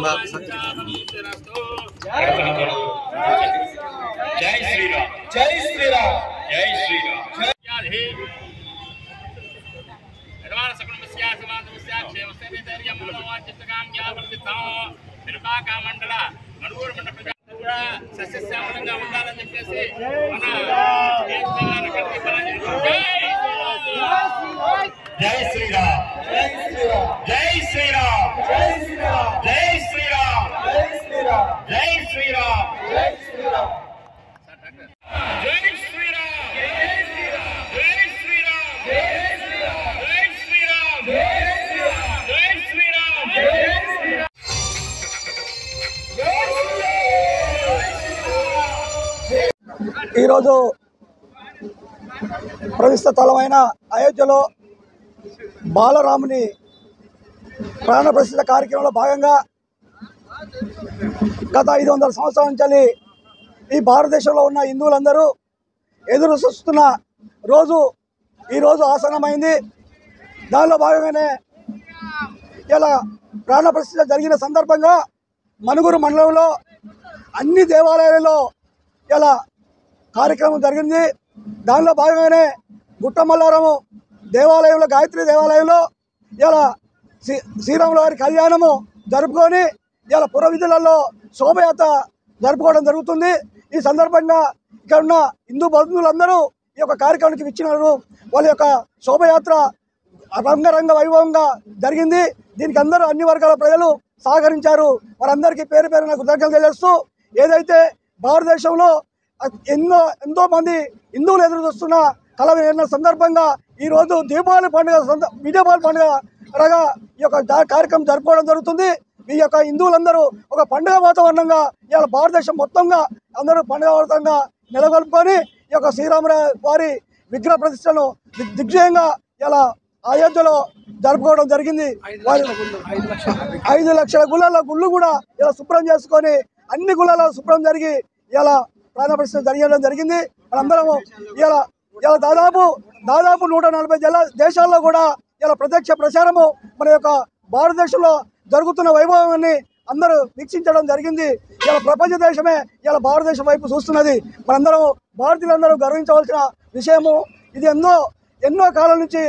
శ్రీరామ్ జై శ్రీరామ్ జై శ్రీరామ్ సస్యశ్యామలంగా ఉండాలని చెప్పేసి జై శ్రీరామ్ జై శ్రీరామ్ జై శ్రీరామ్ జై శ్రీరామ్ జై శ్రీరామ్ జై శ్రీరామ్ జై శ్రీరామ్ జై శ్రీరామ్ జై శ్రీరామ్ జై శ్రీరామ్ జై శ్రీరామ్ జై శ్రీరామ్ జై శ్రీరామ్ జై శ్రీరామ్ జై శ్రీరామ్ జై శ్రీరామ్ ఈరోజు ప్రవిష్ట స్థలమైన అయోధ్యలో బాలరాముని ప్రాణ ప్రతిష్ఠ కార్యక్రమంలో భాగంగా గత 500 సంవత్సరాల నుంచి ఈ భారతదేశంలో ఉన్న హిందువులందరూ ఎదురు చూస్తున్న రోజు ఈరోజు ఆసన్నమైంది. దానిలో భాగంగానే ఇలా ప్రాణ ప్రతిష్ఠ జరిగిన సందర్భంగా మనుగురు మండలంలో అన్ని దేవాలయాలలో ఇలా కార్యక్రమం జరిగింది. దానిలో భాగంగానే గుట్టమల్లారము దేవాలయంలో గాయత్రి దేవాలయంలో ఇలా శ్రీరాముల వారి కళ్యాణము జరుపుకొని ఇలా పురవిధులలో శోభయాత్ర జరుపుకోవడం జరుగుతుంది. ఈ సందర్భంగా ఇక్కడ ఉన్న హిందూ బంధువులందరూ ఈ యొక్క కార్యక్రమానికి విచ్చినారు. వాళ్ళ యొక్క శోభయాత్ర రంగరంగ వైభవంగా జరిగింది. దీనికి అందరూ అన్ని వర్గాల ప్రజలు సహకరించారు. వారందరికీ పేరు పేరున కృతజ్ఞతలు తెలియజేస్తూ ఏదైతే భారతదేశంలో ఎంతో మంది హిందువులు ఎదురు చూస్తున్న కళ సందర్భంగా ఈరోజు దీపావళి పండుగ విజయపాలి పండుగగా ఈ యొక్క కార్యక్రమం జరుపుకోవడం జరుగుతుంది. ఈ యొక్క హిందువులందరూ ఒక పండుగ వాతావరణంగా ఇవాళ భారతదేశం మొత్తంగా అందరూ పండుగ వాతావరణంగా నెలకొల్పుకొని ఈ యొక్క శ్రీరాముల వారి విగ్రహ ప్రతిష్టను దిగ్విజయంగా ఇలా అయోధ్యలో జరుపుకోవడం జరిగింది. 5 లక్షల గుళ్ళు కూడా ఇలా శుభ్రం చేసుకొని అన్ని గుళ్ళలో శుభ్రం జరిగి ఇలా ప్రాణ ప్రతిష్ఠ జరగడం జరిగింది. మనందరము ఇలా దాదాపు 140 దేశాల్లో కూడా ఇలా ప్రత్యక్ష ప్రచారము మన యొక్క భారతదేశంలో జరుగుతున్న వైభవాన్ని అందరూ వీక్షించడం జరిగింది. ఇలా ప్రపంచ దేశమే ఇలా భారతదేశం వైపు చూస్తున్నది. మనందరం భారతీయులందరూ గర్వించవలసిన విషయము. ఇది ఎన్నో కాలం నుంచి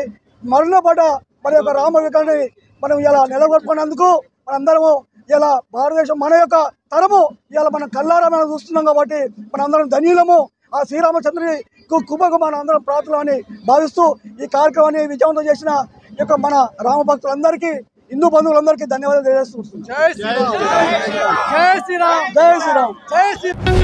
మరణపడ్డ మన యొక్క రామ విగ్రహాన్ని మనం ఇలా నెలకొల్పుకున్నందుకు మనందరము ఇలా భారతదేశం మన యొక్క తరము ఇలా మనం కళ్ళారా మనం చూస్తున్నాం కాబట్టి మనందరం ధన్యులము. ఆ శ్రీరామచంద్రుని కృపకు మనం అందరం ప్రార్థనని భావిస్తూ ఈ కార్యక్రమాన్ని విజయవంతం చేసిన యొక్క మన రామ భక్తులందరికీ హిందూ బంధువులందరికీ ధన్యవాదాలు తెలియజేస్తున్నాం. జై శ్రీరామ్ జై శ్రీరామ్ జై శ్రీరామ్ జై శ్రీరామ్.